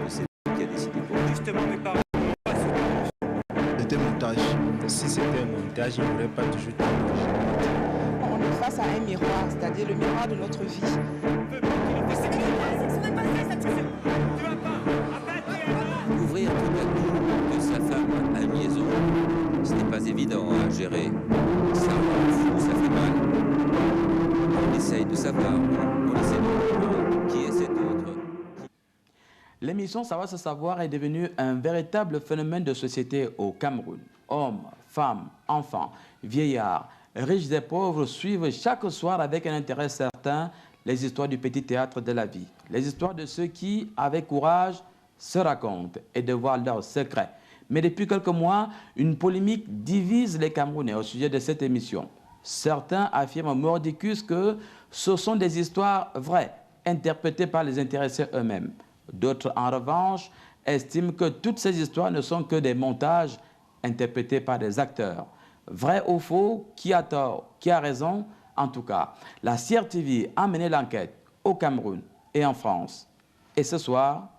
que c'est lui qui a décidé pour vous. Justement, mes parents. C'était un montage. Si c'était un montage, il n'aurait pas toujours été montage. On est face à un miroir, c'est-à-dire le miroir de notre vie. Ouvrir tout d'un coup de sa femme à une liaison, ce n'est pas évident à gérer. Ça rend fou, ça fait mal. On essaye de savoir, on essaie de comprendre qui est cet autre. L'émission Ça va se savoir est devenue un véritable phénomène de société au Cameroun. Hommes, femmes, enfants, vieillards, riches et pauvres suivent chaque soir avec un intérêt certain les histoires du petit théâtre de la vie. Les histoires de ceux qui, avec courage, se racontent et dévoilent leurs secrets. Mais depuis quelques mois, une polémique divise les Camerounais au sujet de cette émission. Certains affirment mordicus que ce sont des histoires vraies, interprétées par les intéressés eux-mêmes. D'autres, en revanche, estiment que toutes ces histoires ne sont que des montages interprétés par des acteurs. Vrai ou faux, qui a tort, qui a raison? En tout cas, la CRTV a mené l'enquête au Cameroun et en France. Et ce soir,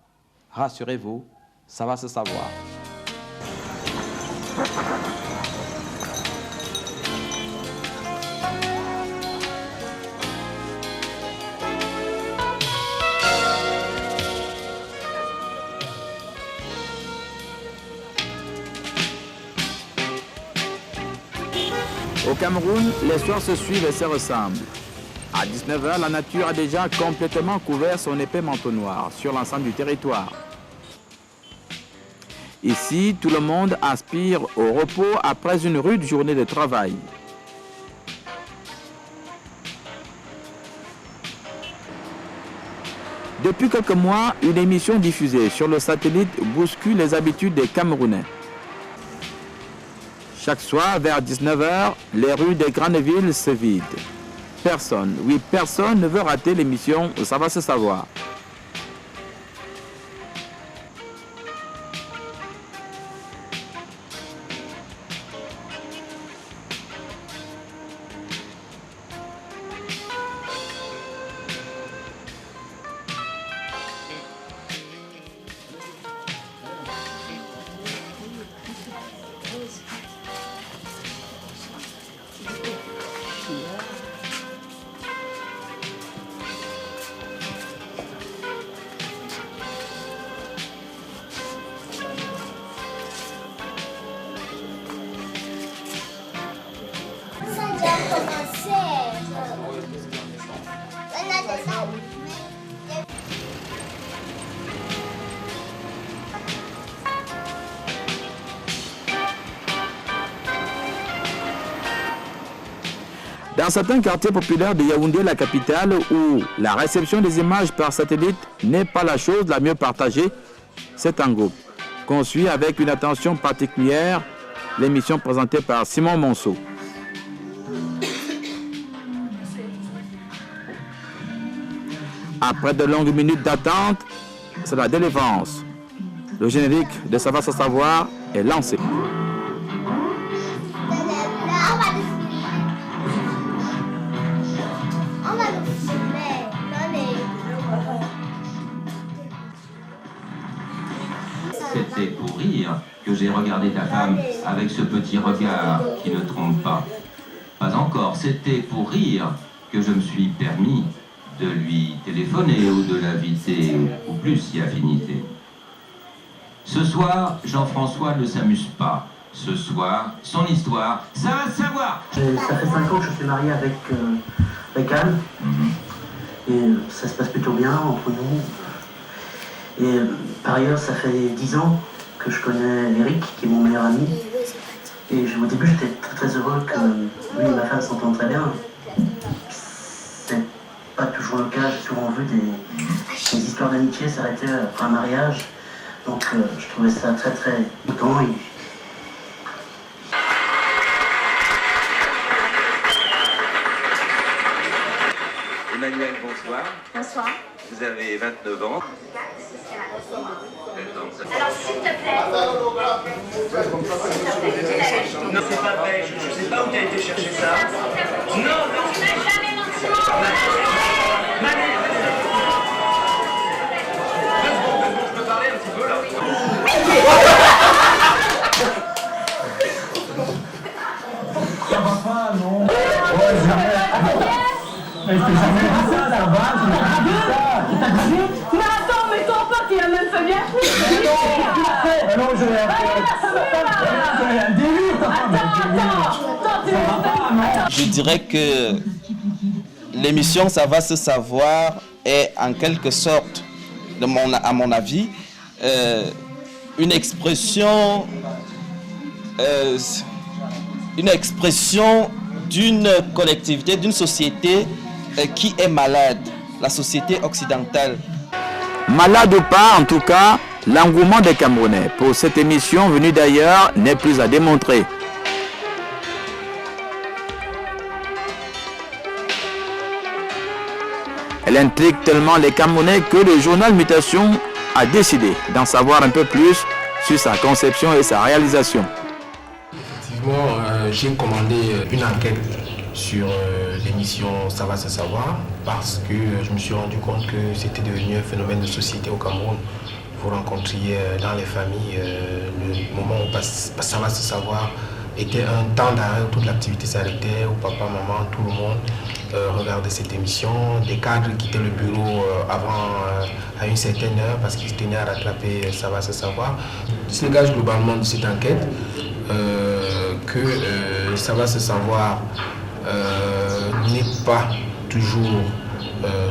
rassurez-vous, ça va se savoir. Au Cameroun, les soirs se suivent et se ressemblent. À 19h, la nature a déjà complètement couvert son épais manteau noir sur l'ensemble du territoire. Ici, tout le monde aspire au repos après une rude journée de travail. Depuis quelques mois, une émission diffusée sur le satellite bouscule les habitudes des Camerounais. Chaque soir, vers 19h, les rues des grandes villes se vident. Personne, oui, personne ne veut rater l'émission Ça va se savoir. Dans certains quartiers populaires de Yaoundé, la capitale, où la réception des images par satellite n'est pas la chose la mieux partagée, c'est un groupe qu'on suit avec une attention particulière, l'émission présentée par Simon Monceau. Après de longues minutes d'attente, c'est la délivrance. Le générique de Ça va se savoir est lancé. C'était pour rire que j'ai regardé ta femme avec ce petit regard qui ne trompe pas. Pas encore, c'était pour rire que je me suis permis de lui téléphoner ou de l'inviter, ou plus si affinité. Ce soir, Jean-François ne s'amuse pas. Ce soir, son histoire, ça va se savoir. Ça fait 5 ans que je suis marié avec Anne. Et ça se passe plutôt bien entre nous. Et par ailleurs, ça fait 10 ans que je connais Eric, qui est mon meilleur ami. Et au début, j'étais très heureux que lui et ma femme s'entendent très bien. C'est pas toujours le cas, j'ai souvent vu des histoires d'amitié s'arrêter après un mariage. Donc je trouvais ça très content. Emmanuel, bonsoir. Bonsoir. Vous avez 29 ans. Alors, s'il te plaît. Non, c'est pas vrai. Je sais pas où t'as été chercher ça. Non, non. Tu n'as jamais menti. Manu, je peux parler? Je dirais que l'émission Ça va se savoir est en quelque sorte, à mon avis, une expression d'une collectivité, d'une société qui est malade, la société occidentale. Malade ou pas, en tout cas, l'engouement des Camerounais pour cette émission venue d'ailleurs n'est plus à démontrer. Elle intrigue tellement les Camerounais que le journal Mutation a décidé d'en savoir un peu plus sur sa conception et sa réalisation. Effectivement, j'ai commandé une enquête sur l'émission Ça va se savoir parce que je me suis rendu compte que c'était devenu un phénomène de société au Cameroun. Vous rencontriez dans les familles le moment où Ça va se savoir était un temps d'arrêt où toute l'activité s'arrêtait, où papa, maman, tout le monde regardait cette émission. Des cadres quittaient le bureau à une certaine heure parce qu'ils tenaient à rattraper Ça va se savoir. Il se dégage globalement de cette enquête que Ça va se savoir n'est pas toujours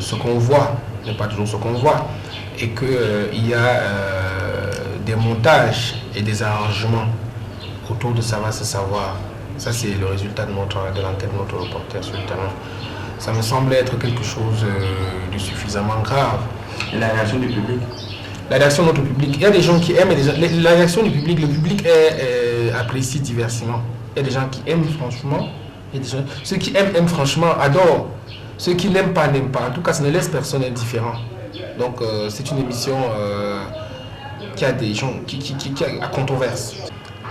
ce qu'on voit, et qu'il y a des montages et des arrangements autour de Ça va se savoir. Ça, c'est le résultat de l'enquête de notre reporter sur le terrain. Ça me semble être quelque chose de suffisamment grave. Et la réaction du public? La réaction de notre public, il y a des gens qui aiment, la réaction du public, le public apprécie diversement. Il y a des gens qui aiment franchement, ceux qui aiment franchement, adorent. Ceux qui n'aiment pas, n'aiment pas. En tout cas, ça ne laisse personne indifférent. Donc, c'est une émission qui a des gens, qui a controverse.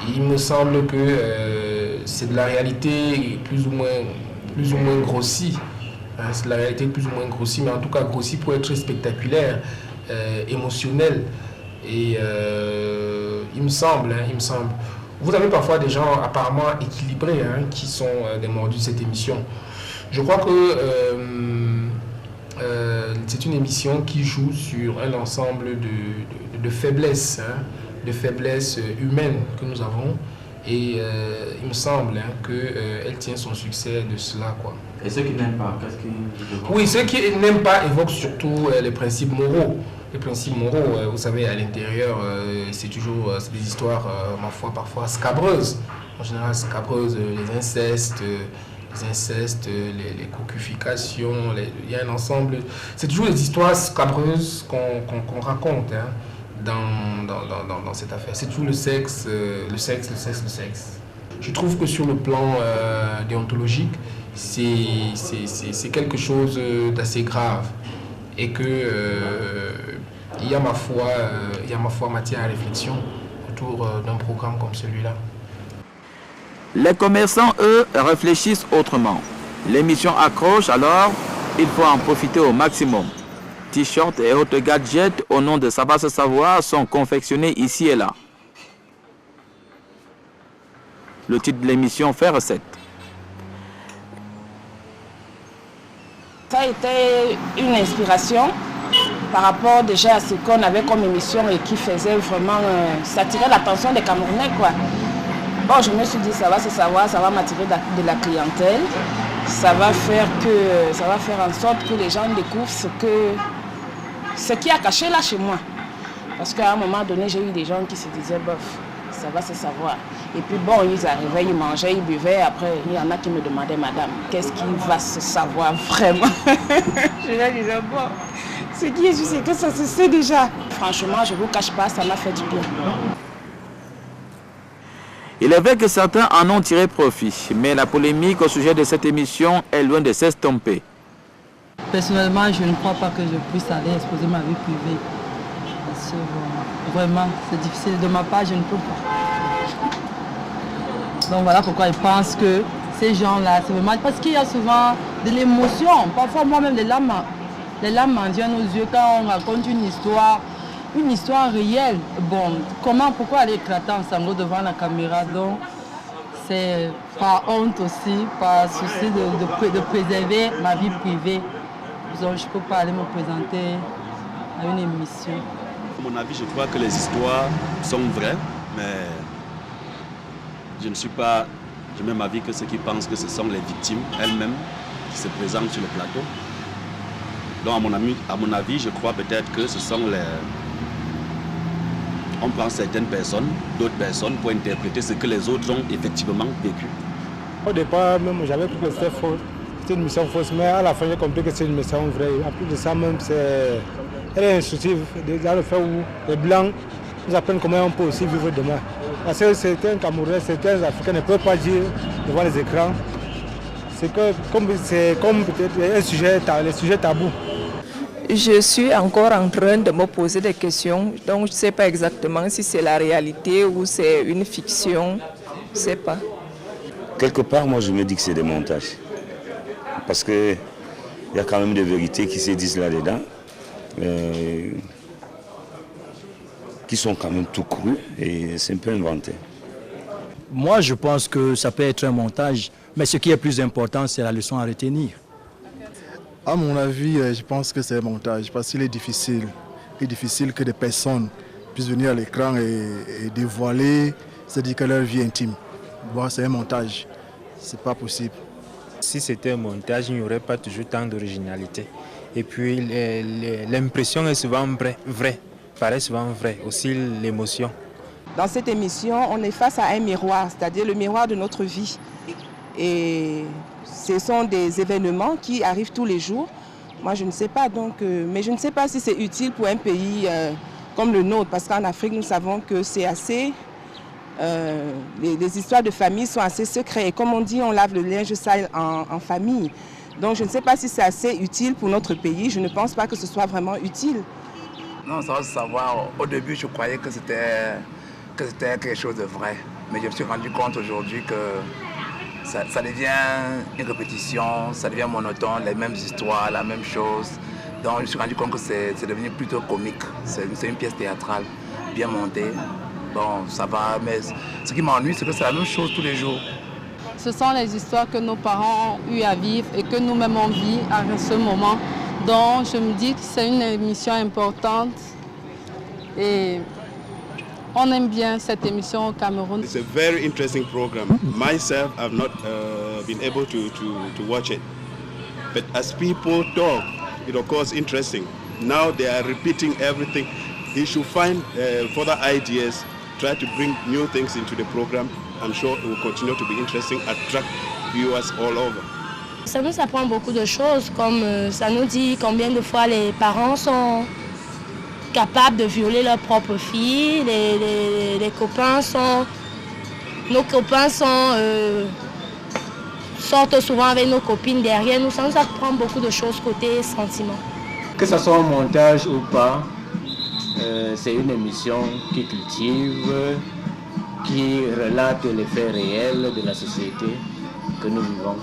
Il me semble que c'est de la réalité plus ou moins grossie. C'est de la réalité plus ou moins grossie, mais en tout cas grossie pour être spectaculaire, émotionnelle. Et il me semble. Vous avez parfois des gens apparemment équilibrés qui sont des mordus de cette émission. Je crois que c'est une émission qui joue sur un ensemble de faiblesses, de faiblesses humaines que nous avons. Et il me semble qu'elle tient son succès de cela, quoi. Et ceux qui n'aiment pas, qu'est-ce qu'ils évoquent? Oui, ceux qui n'aiment pas évoquent surtout les principes moraux. Les principes moraux, vous savez, à l'intérieur, c'est des histoires, ma foi, parfois scabreuses. En général, scabreuses, les incestes, les cocufications, il y a un ensemble. C'est toujours des histoires scabreuses qu'on raconte dans cette affaire. C'est toujours le sexe. Je trouve que sur le plan déontologique, c'est quelque chose d'assez grave et que il y a ma foi matière à réflexion autour d'un programme comme celui-là. Les commerçants, eux, réfléchissent autrement. L'émission accroche, alors il faut en profiter au maximum. T-shirts et autres gadgets au nom de Ça va se savoir sont confectionnés ici et là. Le titre de l'émission fait recette. Ça a été une inspiration par rapport déjà à ce qu'on avait comme émission et qui faisait vraiment s'attirer l'attention des Camerounais, quoi. Bon, je me suis dit, ça va se savoir, ça va m'attirer de la clientèle. Ça va faire en sorte que les gens découvrent ce qui a caché là chez moi. Parce qu'à un moment donné, j'ai eu des gens qui se disaient, bof, ça va se savoir. Et puis bon, ils arrivaient, ils mangeaient, ils buvaient. Après, il y en a qui me demandaient, madame, qu'est-ce qui va se savoir vraiment? Je leur disais, bon, ce qui est juste, c'est que ça se sait déjà. Franchement, je ne vous cache pas, ça m'a fait du bien. Il est vrai que certains en ont tiré profit, mais la polémique au sujet de cette émission est loin de s'estomper. Personnellement, je ne crois pas que je puisse aller exposer ma vie privée. Parce que vraiment, c'est difficile. De ma part, je ne peux pas. Donc voilà pourquoi je pense que ces gens-là, c'est vraiment... Parce qu'il y a souvent de l'émotion. Parfois, moi-même, les larmes m'en viennent aux yeux quand on raconte une histoire réelle. Bon, pourquoi aller éclater en sanglots devant la caméra? Donc, c'est par honte aussi, par souci de préserver ma vie privée. Donc, je ne peux pas aller me présenter à une émission. À mon avis, je crois que les histoires sont vraies, mais je ne suis pas du même avis que ceux qui pensent que ce sont les victimes elles-mêmes qui se présentent sur le plateau. Donc à mon avis, je crois peut-être que ce sont les... On prend certaines personnes, d'autres personnes pour interpréter ce que les autres ont effectivement vécu. Au départ, même j'avais cru que c'était faux. C'était une mission fausse, mais à la fin, j'ai compris que c'est une mission vraie. En plus de ça, même, elle est instructive. Déjà, le fait où les Blancs nous apprennent comment on peut aussi vivre demain. Parce que certains Camerounais, certains Africains ne peuvent pas dire devant les écrans. C'est comme peut-être un sujet tabou. Je suis encore en train de me poser des questions, donc je ne sais pas exactement si c'est la réalité ou c'est une fiction, je ne sais pas. Quelque part, moi je me dis que c'est des montages. Parce qu'il y a quand même des vérités qui se disent là-dedans, qui sont quand même tout crues et c'est un peu inventé. Moi je pense que ça peut être un montage, mais ce qui est plus important, c'est la leçon à retenir. À mon avis, je pense que c'est un montage parce qu'il est difficile. Il est difficile que des personnes puissent venir à l'écran et dévoiler, c'est-à-dire que leur vie intime. Bon, c'est un montage, c'est pas possible. Si c'était un montage, il n'y aurait pas toujours tant d'originalité. Et puis l'impression est souvent vraie, paraît souvent vraie, aussi l'émotion. Dans cette émission, on est face à un miroir, c'est-à-dire le miroir de notre vie. Et ce sont des événements qui arrivent tous les jours. Moi, je ne sais pas, mais je ne sais pas si c'est utile pour un pays comme le nôtre, parce qu'en Afrique, nous savons que c'est assez... les histoires de famille sont assez secrètes. Et comme on dit, on lave le linge sale en famille. Donc, je ne sais pas si c'est assez utile pour notre pays. Je ne pense pas que ce soit vraiment utile. Non, ça va se savoir. Au début, je croyais que c'était quelque chose de vrai. Mais je me suis rendu compte aujourd'hui que ça devient une répétition, ça devient monotone, les mêmes histoires, la même chose. Donc je me suis rendu compte que c'est devenu plutôt comique. C'est une pièce théâtrale, bien montée. Bon, ça va, mais ce qui m'ennuie, c'est que c'est la même chose tous les jours. Ce sont les histoires que nos parents ont eu à vivre et que nous-mêmes on vit à ce moment. Donc je me dis que c'est une émission importante et on aime bien cette émission au Cameroun. It's a very interesting program. Myself, I've not been able to watch it. But as people talk, it of course interesting. Now they are repeating everything. They should find further ideas, try to bring new things into the program. I'm sure it will continue to be interesting, attract viewers all over. Ça nous apprend beaucoup de choses, comme ça nous dit combien de fois les parents sont capables de violer leur propre fille. Les copains sont... Nos copains sortent souvent avec nos copines derrière nous. Ça nous apprend beaucoup de choses côté sentiments. Que ce soit un montage ou pas, c'est une émission qui cultive, qui relate les faits réels de la société que nous vivons.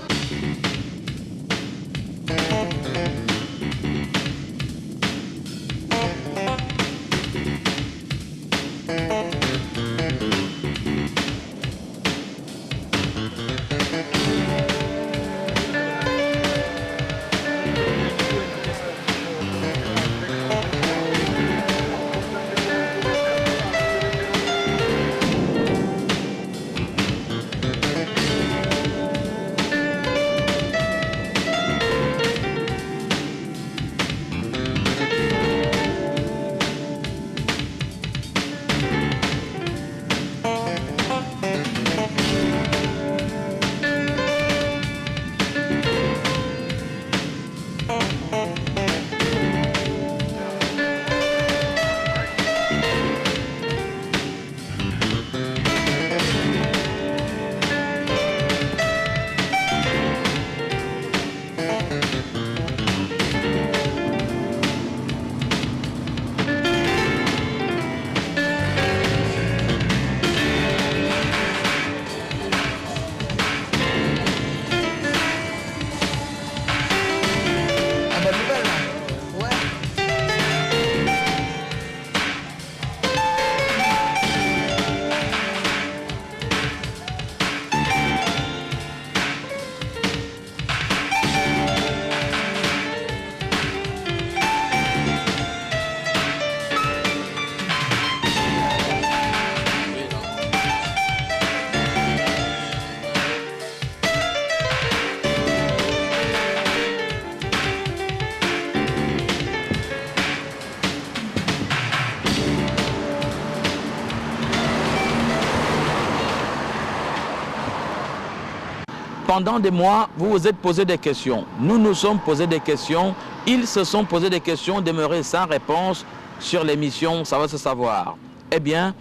pendant des mois, vous vous êtes posé des questions. Nous nous sommes posé des questions. Ils se sont posé des questions, demeurées sans réponse sur l'émission Ça va se savoir. Eh bien,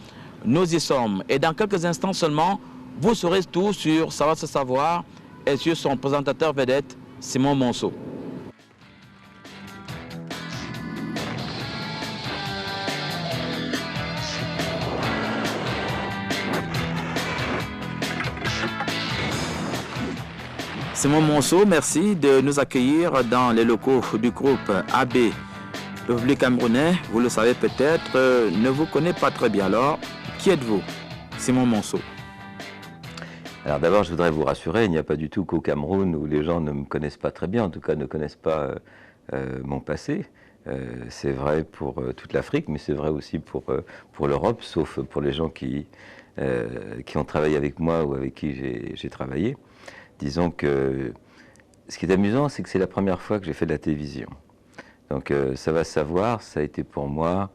nous y sommes. Et dans quelques instants seulement, vous saurez tout sur Ça va se savoir et sur son présentateur vedette, Simon Monceau. Simon Monceau, merci de nous accueillir dans les locaux du groupe AB. Le public camerounais, vous le savez peut-être, ne vous connaît pas très bien. Alors, qui êtes-vous, Simon Monceau? Alors d'abord, je voudrais vous rassurer, il n'y a pas du tout qu'au Cameroun où les gens ne me connaissent pas très bien, en tout cas ne connaissent pas mon passé. C'est vrai pour toute l'Afrique, mais c'est vrai aussi pour l'Europe, sauf pour les gens qui ont travaillé avec moi ou avec qui j'ai travaillé. Disons que ce qui est amusant, c'est que c'est la première fois que j'ai fait de la télévision. Donc Ça va se savoir, ça a été pour moi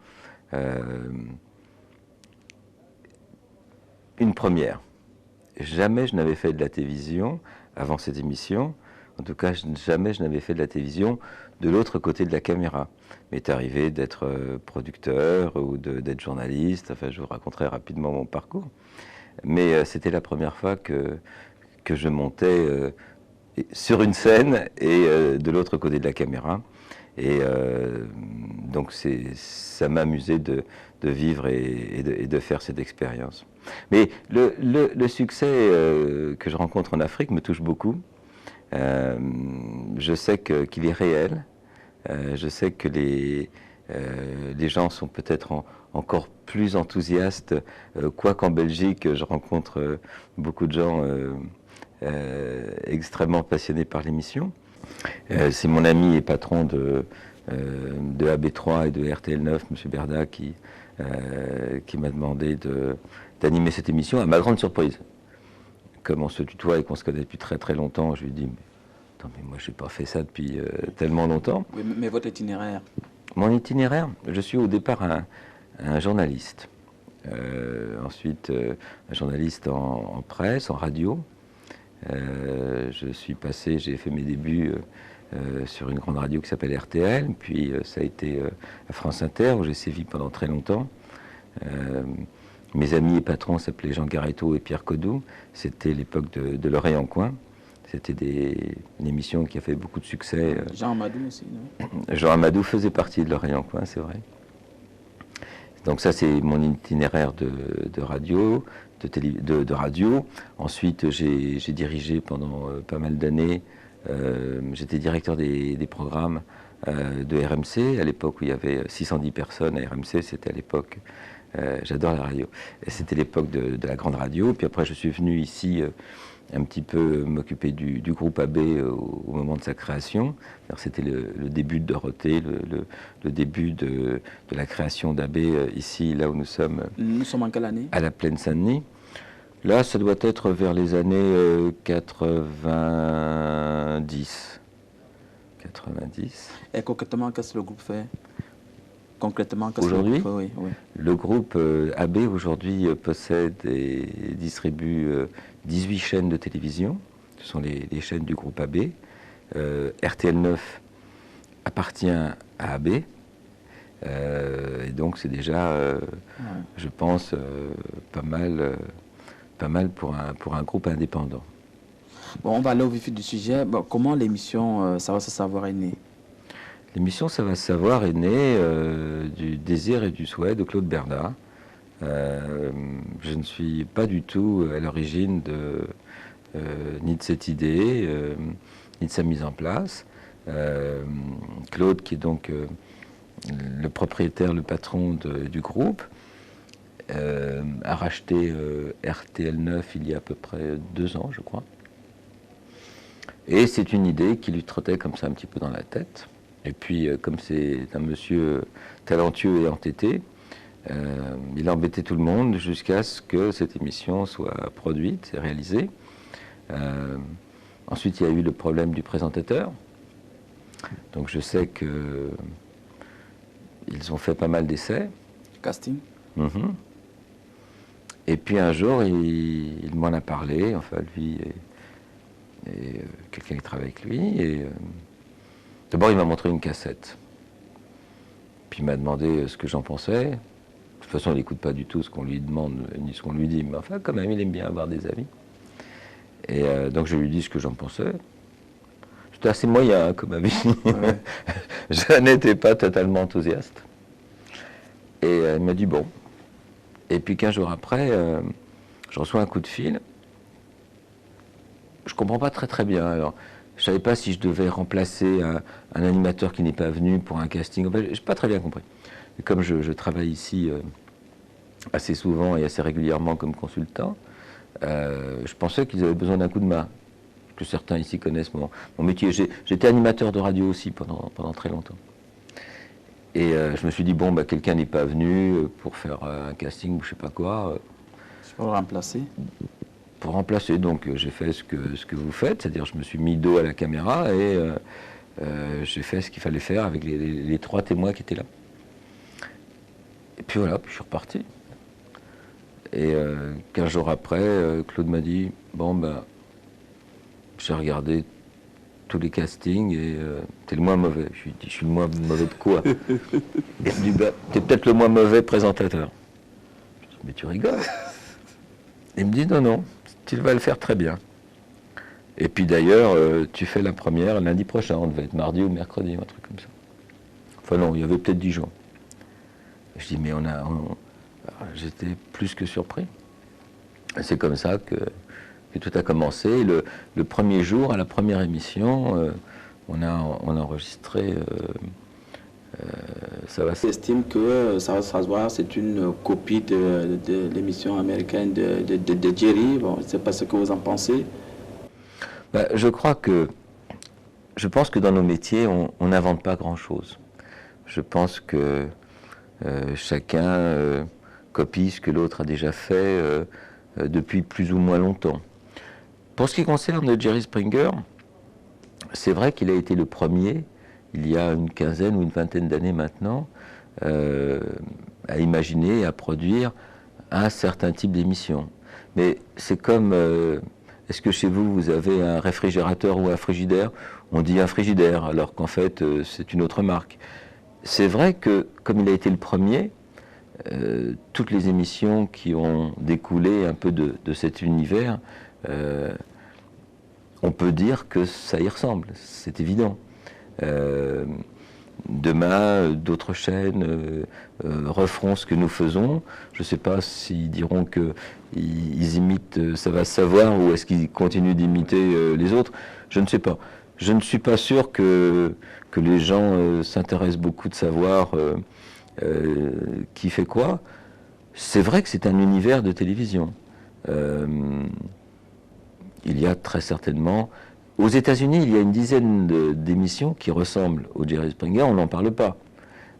une première. Jamais je n'avais fait de la télévision avant cette émission. En tout cas, jamais je n'avais fait de la télévision de l'autre côté de la caméra. Il m'est arrivé d'être producteur ou d'être journaliste. Enfin, je vous raconterai rapidement mon parcours. Mais c'était la première fois que je montais sur une scène et de l'autre côté de la caméra. Et donc ça m'a amusé de vivre et de faire cette expérience. Mais le succès que je rencontre en Afrique me touche beaucoup. Je sais qu'il est réel. Je sais que les gens sont peut-être encore plus enthousiastes, quoiqu'en Belgique, je rencontre beaucoup de gens extrêmement passionnés par l'émission. C'est mon ami et patron de AB3 et de RTL9, M. Berda, qui m'a demandé d'animer cette émission, à ma grande surprise. Comme on se tutoie et qu'on se connaît depuis très très longtemps, je lui ai dit, attends, mais moi je n'ai pas fait ça depuis tellement longtemps. Oui, mais votre itinéraire? Mon itinéraire, je suis au départ un journaliste. Ensuite, un journaliste en presse, en radio. J'ai fait mes débuts sur une grande radio qui s'appelle RTL, puis ça a été à France Inter, où j'ai sévi pendant très longtemps. Mes amis et patrons s'appelaient Jean Garetto et Pierre Codou. C'était l'époque de L'Oreille en coin. C'était une émission qui a fait beaucoup de succès. Jean Amadou aussi, non? Jean Amadou faisait partie de L'Oreille en coin, c'est vrai. Donc ça, c'est mon itinéraire de radio. De radio. Ensuite, j'ai dirigé pendant pas mal d'années, j'étais directeur des programmes de RMC, à l'époque où il y avait 610 personnes à RMC, c'était à l'époque, j'adore la radio, c'était l'époque de la grande radio, puis après je suis venu ici un petit peu m'occuper du groupe AB au moment de sa création. C'était le début de Dorothée, le début de la création d'AB ici, là où nous sommes. Nous sommes en quelle année? À la Plaine Saint-Denis. Là, ça doit être vers les années 90. 90. Et concrètement, qu'est-ce que le groupe fait? Aujourd'hui, oui. Le groupe AB aujourd'hui possède et distribue 18 chaînes de télévision. Ce sont les chaînes du groupe AB. RTL9 appartient à AB. Et donc c'est déjà, je pense, pas mal pour un groupe indépendant. Bon, on va aller au vif du sujet. Bon, comment l'émission Ça va se savoir est née? L'émission Ça va se savoir est née du désir et du souhait de Claude Bernard. Je ne suis pas du tout à l'origine ni de cette idée, ni de sa mise en place. Claude, qui est donc le propriétaire, le patron du groupe, a racheté RTL9 il y a à peu près 2 ans, je crois. Et c'est une idée qui lui trottait comme ça un petit peu dans la tête. Et puis, comme c'est un monsieur talentueux et entêté, il a embêté tout le monde jusqu'à ce que cette émission soit produite et réalisée. Ensuite, il y a eu le problème du présentateur. Donc je sais que ils ont fait pas mal d'essais. Casting. Et puis un jour, il m'en a parlé, enfin lui et quelqu'un qui travaille avec lui. Et d'abord, il m'a montré une cassette. Puis il m'a demandé ce que j'en pensais. De toute façon, il n'écoute pas du tout ce qu'on lui demande, ni ce qu'on lui dit. Mais enfin, quand même, il aime bien avoir des avis. Et donc, je lui dis ce que j'en pensais. C'était assez moyen, comme avis. Ouais. Je n'étais pas totalement enthousiaste. Et il m'a dit bon. Et puis 15 jours après, je reçois un coup de fil. Je ne comprends pas très bien. Alors, je ne savais pas si je devais remplacer un animateur qui n'est pas venu pour un casting. Enfin, je n'ai pas très bien compris. Et comme je travaille ici assez souvent et assez régulièrement comme consultant, je pensais qu'ils avaient besoin d'un coup de main. Que certains ici connaissent mon métier. J'étais animateur de radio aussi pendant très longtemps. Et je me suis dit, bon, quelqu'un n'est pas venu pour faire un casting ou je ne sais pas quoi. Pour remplacer. Pour remplacer, donc j'ai fait ce que vous faites, c'est-à-dire je me suis mis dos à la caméra et j'ai fait ce qu'il fallait faire avec les 3 témoins qui étaient là. Et puis voilà, puis je suis reparti. Et 15 jours après, Claude m'a dit, bon j'ai regardé tous les castings et t'es le moins mauvais. Je lui ai dit, je suis le moins mauvais de quoi? Et il me dit, t'es peut-être le moins mauvais présentateur. Je dis, mais tu rigoles? Il me dit, non, tu vas le faire très bien. Et puis d'ailleurs, tu fais la première lundi prochain, on devait être mardi ou mercredi, un truc comme ça. Enfin non, il y avait peut-être 10 jours. Et je dis, mais j'étais plus que surpris. Et c'est comme ça que tout a commencé. Le premier jour, à la première émission, on a enregistré Ça va. J'estime que Ça va savoir, c'est une copie de l'émission américaine de Jerry. Bon, je ne sais pas ce que vous en pensez. Je pense que dans nos métiers, on n'invente pas grand-chose. Je pense que chacun copie ce que l'autre a déjà fait depuis plus ou moins longtemps. Pour ce qui concerne Jerry Springer, c'est vrai qu'il a été le premier, il y a une quinzaine ou une vingtaine d'années maintenant, à imaginer et à produire un certain type d'émission. Mais c'est comme, est-ce que chez vous, vous avez un réfrigérateur ou un frigidaire? On dit un frigidaire, alors qu'en fait, c'est une autre marque. C'est vrai que, comme il a été le premier, toutes les émissions qui ont découlé un peu de cet univers, on peut dire que ça y ressemble, c'est évident. Demain, d'autres chaînes referont ce que nous faisons. Je ne sais pas s'ils diront qu'ils imitent Ça va se savoir ou est-ce qu'ils continuent d'imiter les autres. Je ne sais pas. Je ne suis pas sûr que les gens s'intéressent beaucoup de savoir qui fait quoi. C'est vrai que c'est un univers de télévision. Il y a très certainement... Aux États-Unis, il y a une dizaine d'émissions qui ressemblent au Jerry Springer, on n'en parle pas.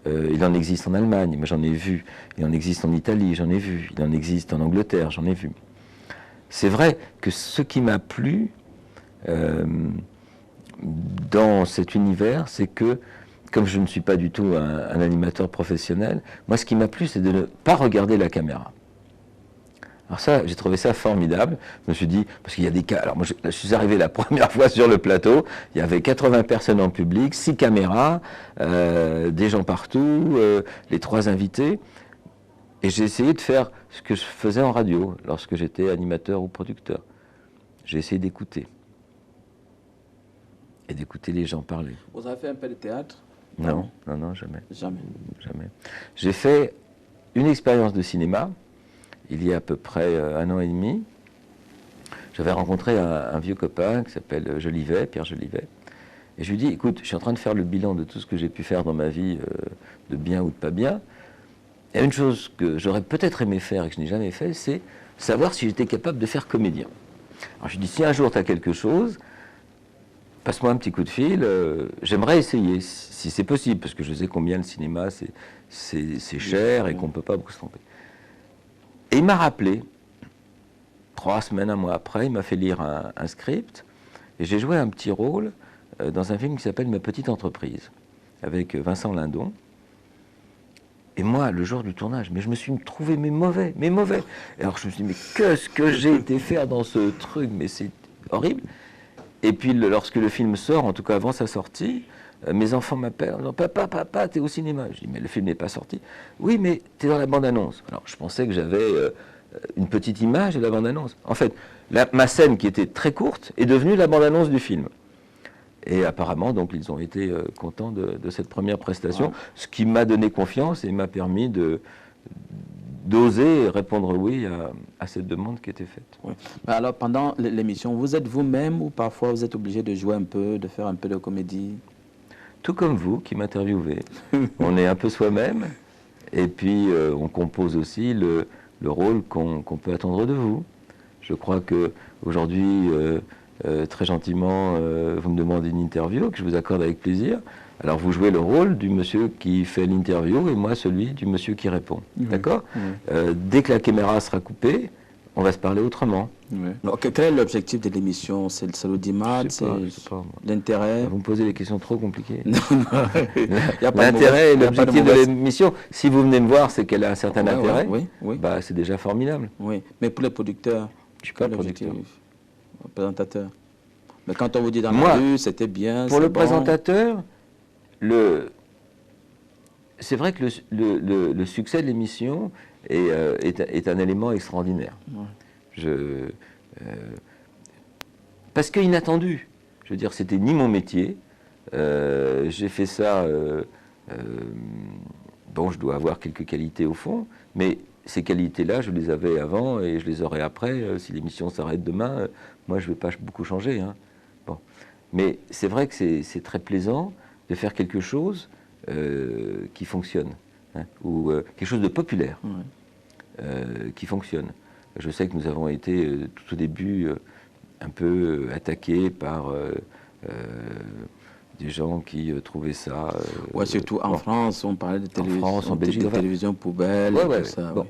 Il en existe en Allemagne, mais j'en ai vu. Il en existe en Italie, j'en ai vu. Il en existe en Angleterre, j'en ai vu. C'est vrai que ce qui m'a plu dans cet univers, c'est que, comme je ne suis pas du tout un animateur professionnel, moi ce qui m'a plu, c'est de ne pas regarder la caméra. Alors ça, j'ai trouvé ça formidable. Je me suis dit, parce qu'il y a des cas... Alors moi, je suis arrivé la première fois sur le plateau, il y avait 80 personnes en public, 6 caméras, des gens partout, les 3 invités. Et j'ai essayé de faire ce que je faisais en radio, lorsque j'étais animateur ou producteur. J'ai essayé d'écouter. Et d'écouter les gens parler. Vous avez fait un peu de théâtre? Non, jamais. Jamais. J'ai fait une expérience de cinéma, il y a à peu près 1 an et demi. J'avais rencontré un vieux copain qui s'appelle Jolivet, Pierre Jolivet. Et je lui dis, écoute, je suis en train de faire le bilan de tout ce que j'ai pu faire dans ma vie, de bien ou de pas bien. Il y a une chose que j'aurais peut-être aimé faire et que je n'ai jamais fait, c'est savoir si j'étais capable de faire comédien. Alors je lui dis, si un jour tu as quelque chose, passe-moi un petit coup de fil, j'aimerais essayer, si c'est possible, parce que je sais combien le cinéma, c'est cher et qu'on ne peut pas beaucoup se tromper. Et il m'a rappelé, 3 semaines, 1 mois après, il m'a fait lire un script, et j'ai joué un petit rôle dans un film qui s'appelle Ma petite entreprise, avec Vincent Lindon. Et moi, le jour du tournage, mais je me suis trouvé mauvais. Et alors je me suis dit, mais qu'est-ce que j'ai été faire dans ce truc, mais c'est horrible. Et puis lorsque le film sort, en tout cas avant sa sortie, mes enfants m'appellent en disant « Papa, t'es au cinéma ». Je dis « Mais le film n'est pas sorti ». « Oui, mais t'es dans la bande-annonce ». Alors je pensais que j'avais une petite image de la bande-annonce. En fait, ma scène qui était très courte est devenue la bande-annonce du film. Et apparemment, donc, ils ont été contents de cette première prestation, ce qui m'a donné confiance et m'a permis d'oser répondre oui à cette demande qui était faite. Oui. Alors, pendant l'émission, vous êtes vous-même ou parfois vous êtes obligé de jouer un peu, de faire un peu de comédie? Tout comme vous qui m'interviewez. On est un peu soi-même et puis on compose aussi le rôle qu'on peut attendre de vous. Je crois qu'aujourd'hui, très gentiment, vous me demandez une interview que je vous accorde avec plaisir. Alors vous jouez le rôle du monsieur qui fait l'interview et moi celui du monsieur qui répond. Oui. D'accord? Oui. Dès que la caméra sera coupée, on va se parler autrement. Oui. Alors, quel est l'objectif de l'émission? C'est l'audimat? C'est l'intérêt? Vous me posez des questions trop compliquées. L'intérêt et l'objectif de l'émission, si vous venez me voir, c'est qu'elle a un certain intérêt. Oui. Bah, c'est déjà formidable. Oui. Mais pour les producteurs, je suis pas producteur. Présentateur. Mais quand on vous dit dans la rue, c'était bien. Pour le présentateur, c'est vrai que le succès de l'émission est un élément extraordinaire. Ouais. Parce qu'inattendu. Je veux dire, c'était ni mon métier. J'ai fait ça. Bon, je dois avoir quelques qualités au fond, mais ces qualités-là, je les avais avant et je les aurai après. Si l'émission s'arrête demain, moi, je ne vais pas beaucoup changer. Hein. Bon. Mais c'est vrai que c'est très plaisant de faire quelque chose qui fonctionne, hein, ou quelque chose de populaire, qui fonctionne. Je sais que nous avons été tout au début un peu attaqués par des gens qui trouvaient ça... ouais, surtout en France, on parlait de en Belgique, de télévision poubelle, tout ça. Bon.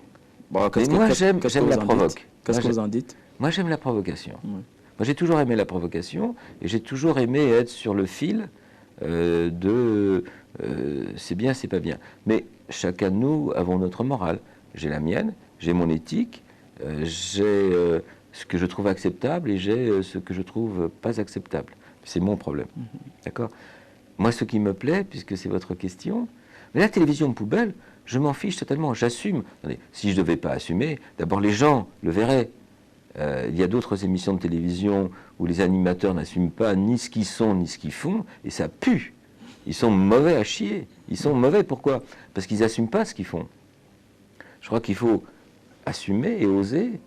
Bon, moi, j'aime la provoque. Qu'est-ce que vous en dites? Moi, j'aime la provocation. Moi, j'ai toujours aimé la provocation et j'ai toujours aimé être sur le fil c'est bien, c'est pas bien. Mais chacun de nous avons notre morale. J'ai la mienne, j'ai mon éthique, j'ai ce que je trouve acceptable et j'ai ce que je trouve pas acceptable. C'est mon problème. D'accord? Moi, ce qui me plaît, puisque c'est votre question, mais la télévision poubelle, je m'en fiche totalement, j'assume. Si je ne devais pas assumer, d'abord les gens le verraient. Il y a d'autres émissions de télévision où les animateurs n'assument pas ni ce qu'ils sont ni ce qu'ils font, et ça pue. Ils sont mauvais à chier. Ils sont mauvais, pourquoi? Parce qu'ils n'assument pas ce qu'ils font. Je crois qu'il faut assumer et oser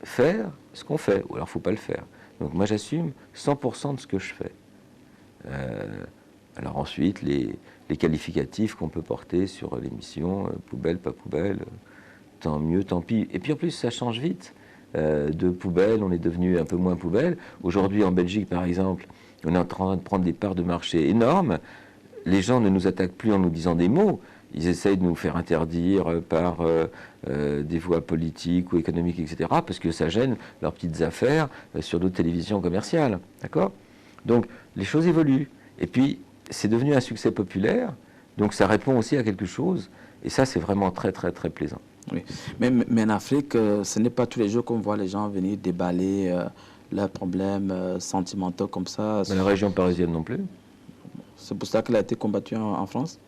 faire ce qu'on fait, ou alors il ne faut pas le faire. Donc moi j'assume 100% de ce que je fais. Alors ensuite, les qualificatifs qu'on peut porter sur l'émission, poubelle, pas poubelle, tant mieux, tant pis. Et puis en plus, ça change vite. De poubelle, on est devenu un peu moins poubelle. Aujourd'hui, en Belgique, par exemple, on est en train de prendre des parts de marché énormes. Les gens ne nous attaquent plus en nous disant des mots. Ils essayent de nous faire interdire par des voies politiques ou économiques, etc., parce que ça gêne leurs petites affaires sur d'autres télévisions commerciales. D'accord? Donc, les choses évoluent. Et puis, c'est devenu un succès populaire, donc ça répond aussi à quelque chose. Et ça, c'est vraiment très, très, très plaisant. Oui. Mais en Afrique, ce n'est pas tous les jours qu'on voit les gens venir déballer leurs problèmes sentimentaux comme ça. Dans la région parisienne non plus. C'est pour ça qu'elle a été combattue en France?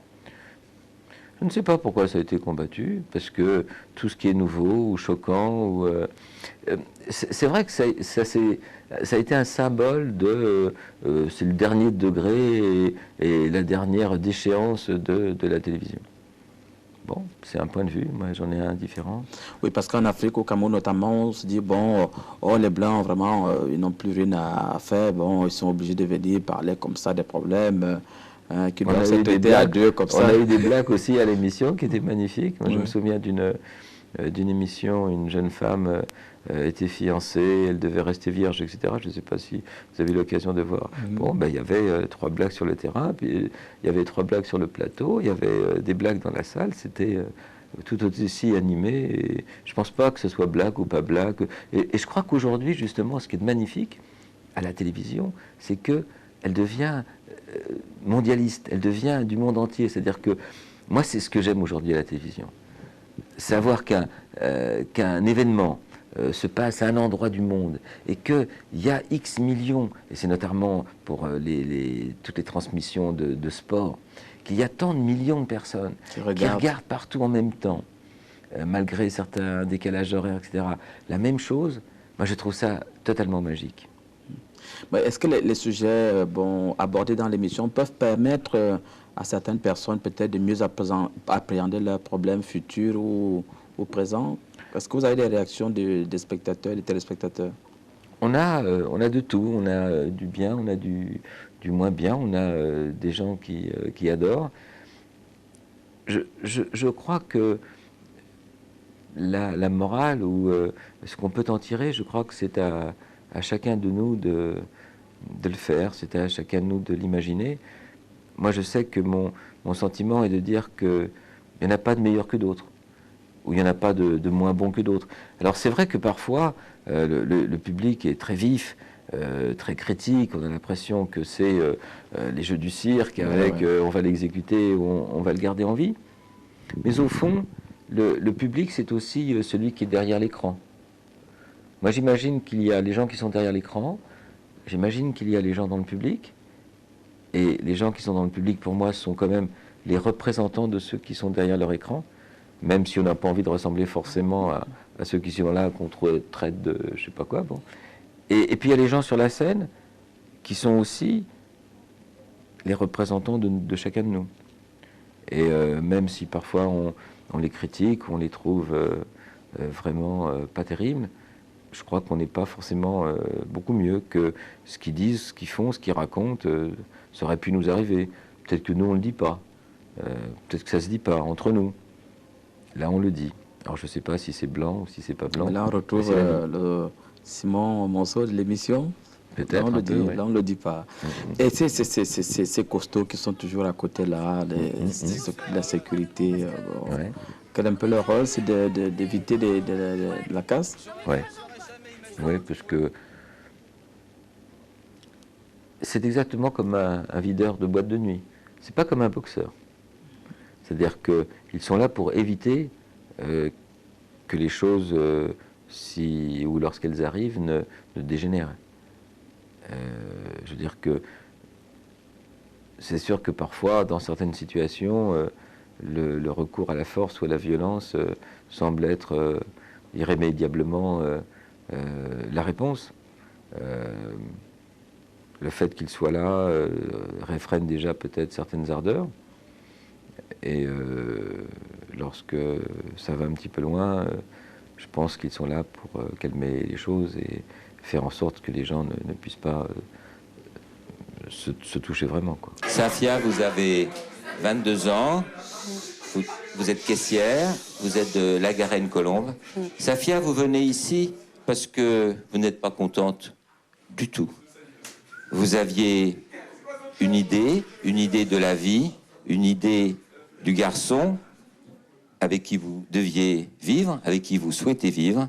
Je ne sais pas pourquoi ça a été combattu, parce que tout ce qui est nouveau ou choquant, c'est vrai que ça a été un symbole de... c'est le dernier degré et la dernière déchéance de la télévision. Bon, c'est un point de vue, moi j'en ai un différent. Oui, parce qu'en Afrique, au Cameroun notamment, on se dit, bon, les Blancs, vraiment, ils n'ont plus rien à faire, bon, ils sont obligés de venir parler comme ça des problèmes qui doivent se traiter à deux comme ça. On a eu des blagues aussi à l'émission qui étaient magnifiques. Moi, je me souviens d'une émission, une jeune femme était fiancée, elle devait rester vierge, etc. Je ne sais pas si vous avez eu l'occasion de voir. Bon, ben, il y avait 3 blagues sur le terrain, puis il y avait 3 blagues sur le plateau, il y avait des blagues dans la salle, c'était tout aussi animé. Et je ne pense pas que ce soit blague ou pas blague. Et je crois qu'aujourd'hui, justement, ce qui est magnifique à la télévision, c'est qu'elle devient mondialiste, elle devient du monde entier. C'est-à-dire que moi, c'est ce que j'aime aujourd'hui à la télévision. Savoir qu'un événement se passe à un endroit du monde et qu'il y a X millions, et c'est notamment pour toutes les transmissions de sport, qu'il y a tant de millions de personnes qui regardent partout en même temps, malgré certains décalages horaires, etc. La même chose, moi je trouve ça totalement magique. Est-ce que les sujets abordés dans l'émission peuvent permettre à certaines personnes peut-être de mieux appréhender leurs problèmes futurs ou présents? Est-ce que vous avez des réactions des spectateurs, des téléspectateurs? On a de tout, on a du bien, on a du moins bien, on a des gens qui adorent. Je crois que la morale ou ce qu'on peut en tirer, je crois que c'est à chacun de nous de le faire, c'est à chacun de nous de l'imaginer. Moi, je sais que mon sentiment est de dire qu'il n'y en a pas de meilleur que d'autres, ou il n'y en a pas de moins bon que d'autres. Alors c'est vrai que parfois, le public est très vif, très critique, on a l'impression que c'est les jeux du cirque, avec on va l'exécuter, on va le garder en vie. Mais au fond, le public, c'est aussi celui qui est derrière l'écran. Moi, j'imagine qu'il y a les gens qui sont derrière l'écran, j'imagine qu'il y a les gens dans le public, et les gens qui sont dans le public, pour moi, sont quand même les représentants de ceux qui sont derrière leur écran, même si on n'a pas envie de ressembler forcément à ceux qui sont là, qu'on traite de je sais pas quoi. Bon. Et puis il y a les gens sur la scène qui sont aussi les représentants de chacun de nous. Et même si parfois on les critique, on les trouve vraiment pas terribles, je crois qu'on n'est pas forcément beaucoup mieux que ce qu'ils disent, ce qu'ils font, ce qu'ils racontent. Ça aurait pu nous arriver. Peut-être que nous, on ne le dit pas. Peut-être que ça ne se dit pas entre nous. Là, on le dit. Alors, je ne sais pas si c'est blanc ou si c'est pas blanc. Là, on retrouve le Simon Monceau de l'émission. Peut-être. Là, on ne le dit pas. Et ces costauds qui sont toujours à côté là, la sécurité, quel est un peu leur rôle? C'est d'éviter de la casse? Oui, parce que c'est exactement comme un videur de boîte de nuit. C'est pas comme un boxeur. C'est-à-dire qu'ils sont là pour éviter que les choses, ou lorsqu'elles arrivent, ne dégénèrent. Je veux dire que c'est sûr que parfois, dans certaines situations, le recours à la force ou à la violence semble être irrémédiablement la réponse. Le fait qu'il soit là réfrène déjà peut-être certaines ardeurs. Et lorsque ça va un petit peu loin, je pense qu'ils sont là pour calmer les choses et faire en sorte que les gens ne puissent pas se toucher vraiment, quoi. Safia, vous avez 22 ans, vous êtes caissière, vous êtes de La Garenne-Colombe. Safia, vous venez ici parce que vous n'êtes pas contente du tout. Vous aviez une idée de la vie, une idée du garçon avec qui vous deviez vivre, avec qui vous souhaitez vivre,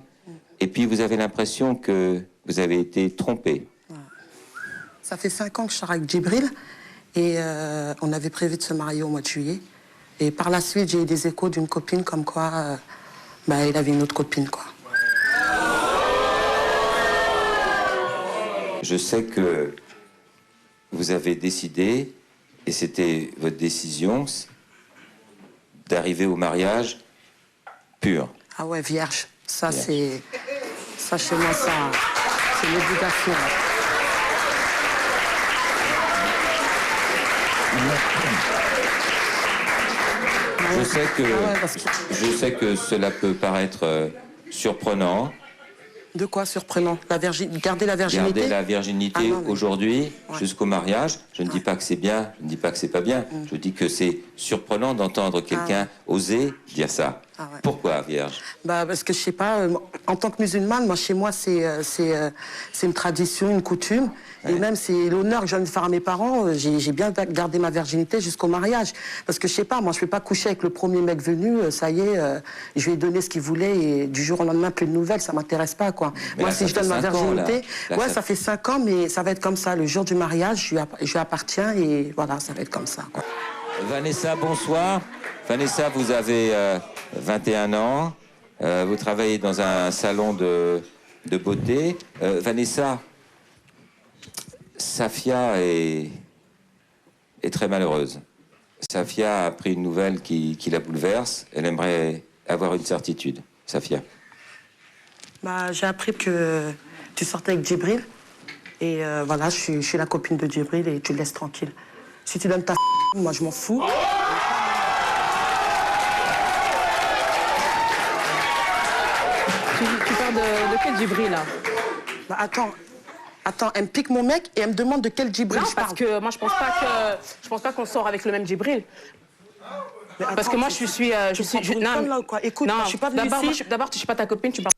et puis vous avez l'impression que vous avez été trompée. Ça fait 5 ans que je suis avec Djibril, et on avait prévu de se marier au mois de juillet. Et par la suite, j'ai eu des échos d'une copine comme quoi il avait une autre copine, quoi. Je sais que vous avez décidé, et c'était votre décision, d'arriver au mariage pur. Ah ouais, vierge. Ça, c'est... Ça, chez moi, c'est l'obligation. Je sais que cela peut paraître surprenant. De quoi surprenant? Garder la virginité? Garder la virginité aujourd'hui, jusqu'au mariage. Je ne dis pas que c'est bien, je ne dis pas que c'est pas bien. Je dis que c'est surprenant d'entendre quelqu'un oser dire ça. Pourquoi, vierge? Parce que, je sais pas, en tant que musulmane, moi, chez moi, c'est une tradition, une coutume. Et même, c'est l'honneur que je viens de faire à mes parents. J'ai bien gardé ma virginité jusqu'au mariage. Parce que, je sais pas, moi, je ne vais pas coucher avec le premier mec venu. Ça y est, je lui ai donné ce qu'il voulait. Et du jour au lendemain, plus de nouvelles, ça m'intéresse pas, quoi. Moi, là, si je donne ma virginité... ça fait 5 ans, mais ça va être comme ça. Le jour du mariage, je lui appartiens. Et voilà, ça va être comme ça, quoi. Vanessa, bonsoir. Vanessa, vous avez 21 ans. Vous travaillez dans un salon de beauté. Vanessa, Safia est très malheureuse. Safia a appris une nouvelle qui la bouleverse. Elle aimerait avoir une certitude. Safia. Bah, j'ai appris que tu sortais avec Djibril. Et voilà, je suis la copine de Djibril et tu le laisses tranquille. Si tu donnes ta moi je m'en fous. Tu parles de quel Djibril là? Bah attends, elle me pique mon mec et elle me demande de quel Djibril je parle. Parce que moi je pense pas qu'on sort avec le même Djibril. Parce que moi je suis non, là, quoi. Écoute, non, je suis pas venue ici. D'abord tu suis pas ta copine, tu parles.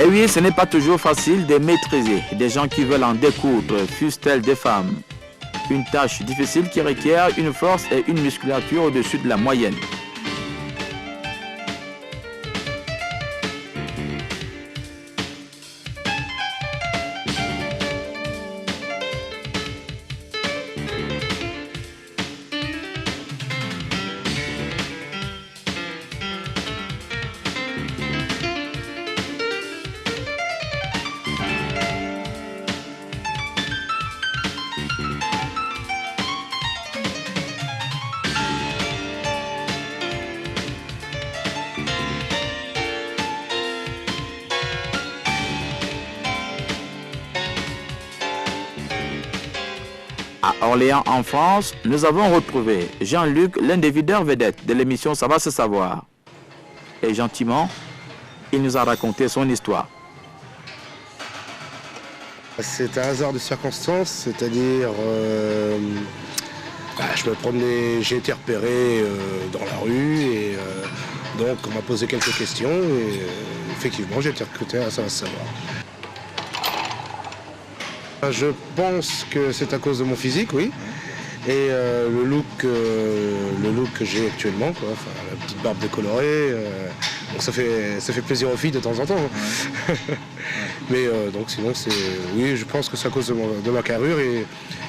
Et oui, ce n'est pas toujours facile de maîtriser des gens qui veulent en découdre, fussent-elles des femmes. Une tâche difficile qui requiert une force et une musculature au-dessus de la moyenne. À Orléans, en France, nous avons retrouvé Jean-Luc, l'un des videurs vedettes de l'émission Ça va se savoir. Et gentiment, il nous a raconté son histoire. C'est un hasard de circonstances, c'est-à-dire, je me promenais, j'ai été repéré dans la rue et donc on m'a posé quelques questions et effectivement j'ai été recruté à Ça va se savoir. Je pense que c'est à cause de mon physique, oui, et le look que j'ai actuellement, quoi. Enfin, la petite barbe décolorée, donc ça fait plaisir aux filles de temps en temps. Hein. Mais donc sinon oui, je pense que c'est à cause de ma carrure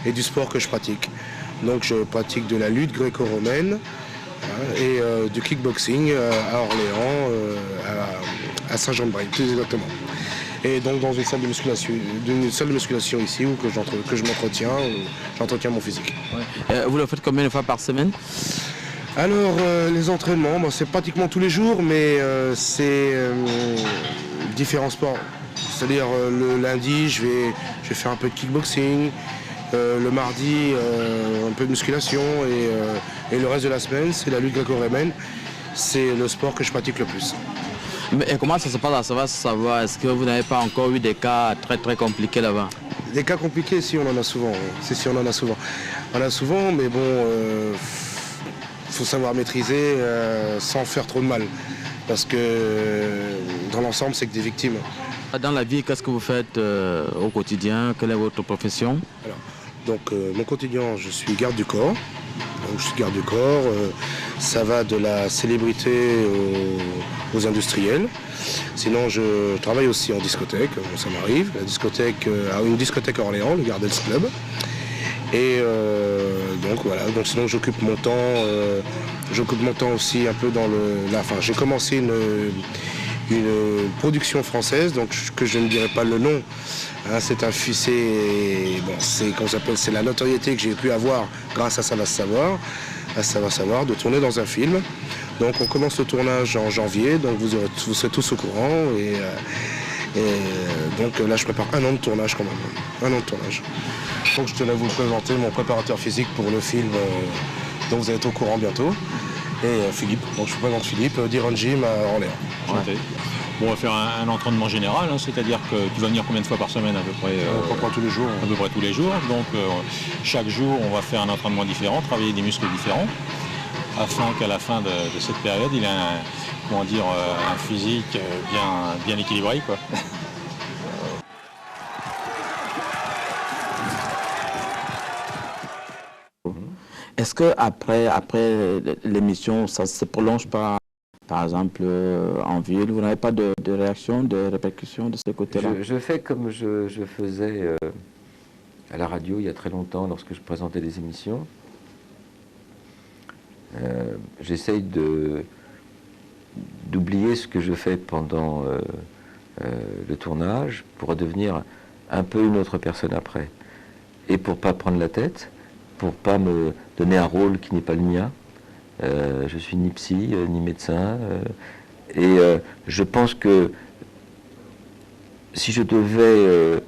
et du sport que je pratique. Donc je pratique de la lutte gréco-romaine et du kickboxing à Orléans, à Saint-Jean-de-Brie, plus exactement. Et donc dans une salle de musculation ici où que je m'entretiens, j'entretiens mon physique. Ouais. Vous le faites combien de fois par semaine? Alors les entraînements, c'est pratiquement tous les jours, mais c'est différents sports. C'est-à-dire le lundi, je vais faire un peu de kickboxing, le mardi un peu de musculation et le reste de la semaine c'est la lutte gréco-romaine. C'est le sport que je pratique le plus. Mais comment ça se passe à Ça va se savoir? Est-ce que vous n'avez pas encore eu des cas très très compliqués là-bas? Des cas compliqués, si, on en a souvent. C'est si, on en a souvent. On a souvent, mais bon, faut savoir maîtriser sans faire trop de mal. Parce que dans l'ensemble, c'est que des victimes. Dans la vie, qu'est-ce que vous faites au quotidien? Quelle est votre profession? Alors, donc, mon quotidien, je suis garde du corps. Donc, je suis garde du corps. Ça va de la célébrité aux industriels. Sinon, je travaille aussi en discothèque, ça m'arrive. Une discothèque à Orléans, le Gardens Club. Et donc voilà, donc sinon j'occupe mon temps aussi un peu dans j'ai commencé une production française, donc que je ne dirai pas le nom. Hein, c'est la notoriété que j'ai pu avoir grâce à Ça va se savoir, de tourner dans un film. Donc on commence le tournage en janvier, donc vous serez tous au courant. Et donc là je prépare un an de tournage quand même. Un an de tournage. Donc je tenais à vous présenter mon préparateur physique pour le film dont vous allez être au courant bientôt. Et Philippe, donc je vous présente Philippe, d'Iron Gym à Orléans. Ouais. Bon, on va faire un entraînement général, hein, c'est-à-dire que tu vas venir combien de fois par semaine à peu près? À peu près tous les jours. À peu près tous les jours. Donc chaque jour on va faire un entraînement différent, travailler des muscles différents, afin qu'à la fin de cette période il ait un physique bien équilibré, quoi. Est-ce que après l'émission, ça se prolonge par par exemple, en ville, vous n'avez pas de réaction, de répercussion de ce côté-là? Je fais comme je faisais à la radio il y a très longtemps lorsque je présentais des émissions. J'essaye d'oublier ce que je fais pendant le tournage pour redevenir un peu une autre personne après. Et pour pas prendre la tête, pour pas me donner un rôle qui n'est pas le mien. Je suis ni psy, ni médecin. Et je pense que si je devais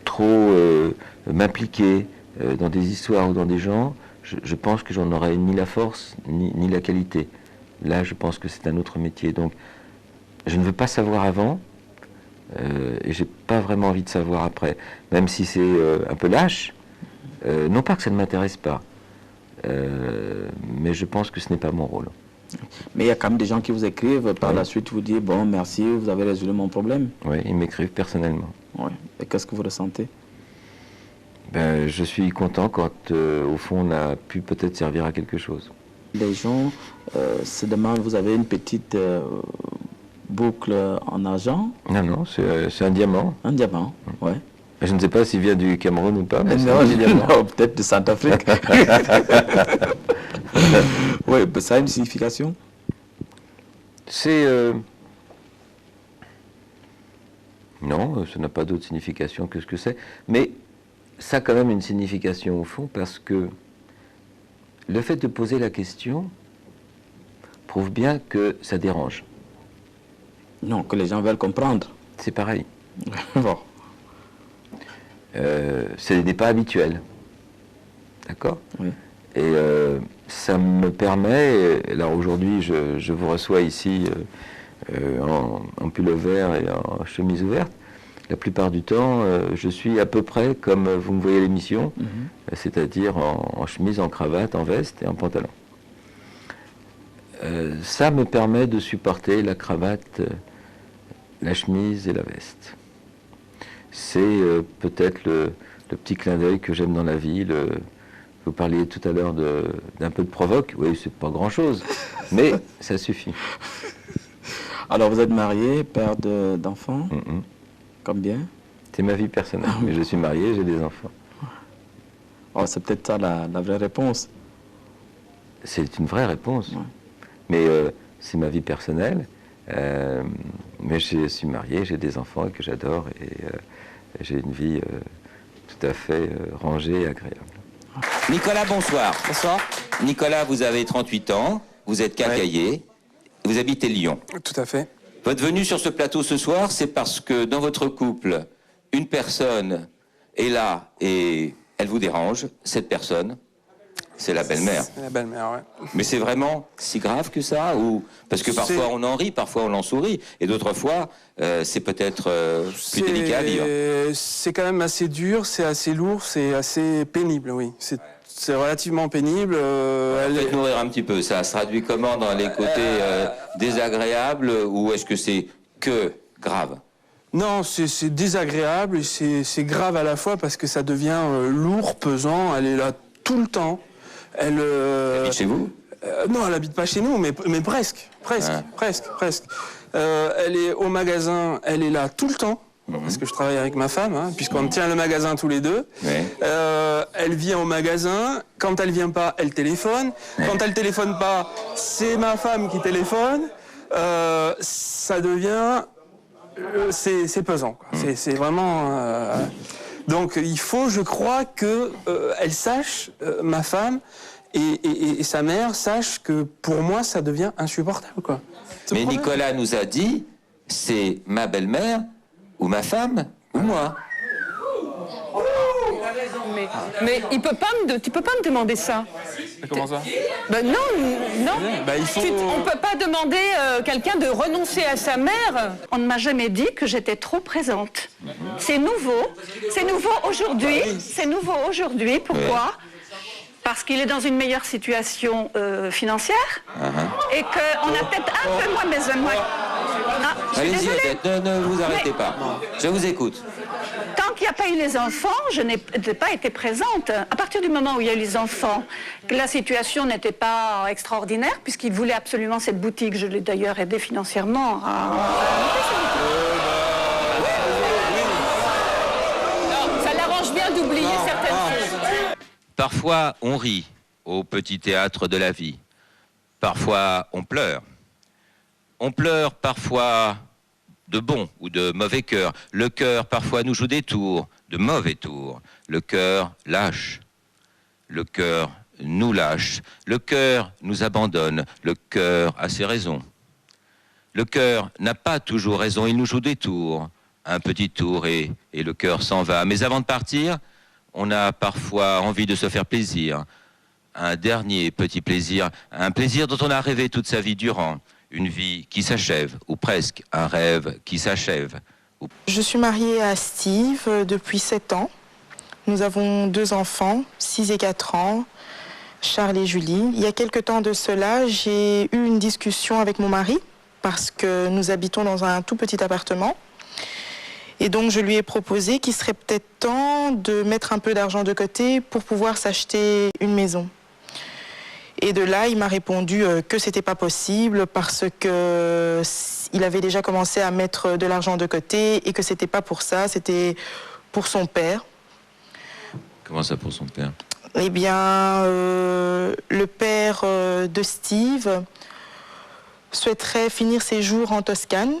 trop m'impliquer dans des histoires ou dans des gens, je pense que j'en aurais ni la force ni la qualité. Là, je pense que c'est un autre métier. Donc, je ne veux pas savoir avant et j'ai pas vraiment envie de savoir après. Même si c'est un peu lâche, non pas que ça ne m'intéresse pas, mais je pense que ce n'est pas mon rôle. Mais il y a quand même des gens qui vous écrivent, par la suite vous dites, bon, merci, vous avez résolu mon problème. Oui, ils m'écrivent personnellement. Oui. Et qu'est-ce que vous ressentez? Ben, je suis content quand, au fond, on a pu peut-être servir à quelque chose. Les gens se demandent, vous avez une petite boucle en argent? Non, non, c'est un diamant. Un diamant, oui. Je ne sais pas s'il vient du Cameroun ou pas, mais non, non, peut-être de Centrafrique. Oui, ça a une signification? C'est... Non, ça n'a pas d'autre signification que ce que c'est. Mais ça a quand même une signification au fond, parce que le fait de poser la question prouve bien que ça dérange. Non, que les gens veulent comprendre. C'est pareil. Bon. Ce n'est pas habituel. D'accord? Oui. Et ça me permet, alors aujourd'hui je vous reçois ici en pull vert et en chemise ouverte. La plupart du temps, je suis à peu près comme vous me voyez à l'émission, c'est-à-dire en chemise, en cravate, en veste et en pantalon. Ça me permet de supporter la cravate, la chemise et la veste. C'est peut-être le petit clin d'œil que j'aime dans la vie. Vous parliez tout à l'heure d'un peu de provoque. Oui, c'est pas grand-chose, mais ça suffit. Alors, vous êtes marié, père d'enfants? Combien? C'est ma vie personnelle, mais je suis marié, j'ai des enfants. Oh, c'est peut-être ça la vraie réponse. C'est une vraie réponse. Ouais. Mais c'est ma vie personnelle. Mais je suis marié, j'ai des enfants que j'adore et j'ai une vie tout à fait rangée et agréable. Nicolas, bonsoir. Bonsoir. Nicolas, vous avez 38 ans, vous êtes cacaillé, vous habitez Lyon. Tout à fait. Votre venue sur ce plateau ce soir, c'est parce que dans votre couple, une personne est là et elle vous dérange. Cette personne, c'est la belle-mère. C'est la belle-mère, ouais. Mais c'est vraiment si grave que ça ou... Parce que parfois on en rit, parfois on en sourit, et d'autres fois, c'est peut-être plus délicat à vivre. C'est quand même assez dur, c'est assez lourd, c'est assez pénible, oui. C'est relativement pénible. Faites-nous rire un petit peu, ça se traduit comment dans les côtés désagréables, ou est-ce que c'est que grave? Non, c'est désagréable et c'est grave à la fois parce que ça devient lourd, pesant, elle est là tout le temps. Elle habite chez vous? Non, elle habite pas chez nous, mais presque. Elle est au magasin, elle est là tout le temps, parce que je travaille avec ma femme, hein, puisqu'on tient le magasin tous les deux. Elle vient au magasin, quand elle vient pas, elle téléphone. Quand elle téléphone pas, c'est ma femme qui téléphone. Ça devient... c'est pesant, quoi. C'est vraiment... Donc il faut, je crois, qu'elle sache, ma femme et sa mère sachent que pour moi, ça devient insupportable, quoi. Mais Nicolas nous a dit, c'est ma belle-mère ou ma femme ou moi. Mais tu peux pas me demander ça. Comment ça? Ben non. On peut pas demander quelqu'un de renoncer à sa mère. On ne m'a jamais dit que j'étais trop présente. C'est nouveau. C'est nouveau aujourd'hui. C'est nouveau aujourd'hui. Pourquoi? Parce qu'il est dans une meilleure situation financière et qu'on a peut-être un peu moins besoin de moi. Allez-y, ne vous arrêtez pas. Je vous écoute. Tant qu'il n'y a pas eu les enfants, je n'ai pas été présente. À partir du moment où il y a eu les enfants, la situation n'était pas extraordinaire, puisqu'il voulait absolument cette boutique. Je l'ai d'ailleurs aidé financièrement à monter cette boutique. Ça l'arrange bien d'oublier certaines choses. Parfois, on rit au petit théâtre de la vie. Parfois, on pleure. On pleure parfois de bon ou de mauvais cœur. Le cœur, parfois, nous joue des tours, de mauvais tours. Le cœur lâche. Le cœur nous lâche. Le cœur nous abandonne. Le cœur a ses raisons. Le cœur n'a pas toujours raison. Il nous joue des tours. Un petit tour et le cœur s'en va. Mais avant de partir, on a parfois envie de se faire plaisir. Un dernier petit plaisir. Un plaisir dont on a rêvé toute sa vie durant. Une vie qui s'achève, ou presque un rêve qui s'achève. Je suis mariée à Steve depuis 7 ans. Nous avons 2 enfants, 6 et 4 ans, Charles et Julie. Il y a quelque temps de cela, j'ai eu une discussion avec mon mari parce que nous habitons dans un tout petit appartement. Et donc je lui ai proposé qu'il serait peut-être temps de mettre un peu d'argent de côté pour pouvoir s'acheter une maison. Et de là, il m'a répondu que c'était pas possible parce que il avait déjà commencé à mettre de l'argent de côté et que c'était pas pour ça, c'était pour son père. Comment ça pour son père? Eh bien, le père de Steve souhaiterait finir ses jours en Toscane.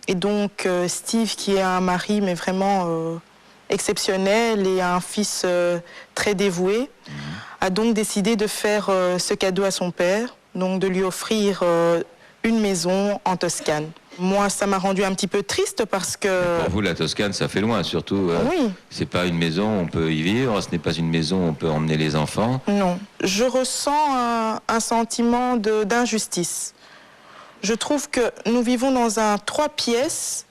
Et donc, Steve, qui est un mari, mais vraiment exceptionnel et un fils très dévoué, a donc décidé de faire ce cadeau à son père, donc de lui offrir une maison en Toscane. Moi, ça m'a rendu un petit peu triste parce que... Pour vous, la Toscane, ça fait loin, surtout. Oui. C'est pas une maison, on peut y vivre. Ce n'est pas une maison, on peut emmener les enfants. Non. Je ressens un sentiment d'injustice. Je trouve que nous vivons dans un 3 pièces.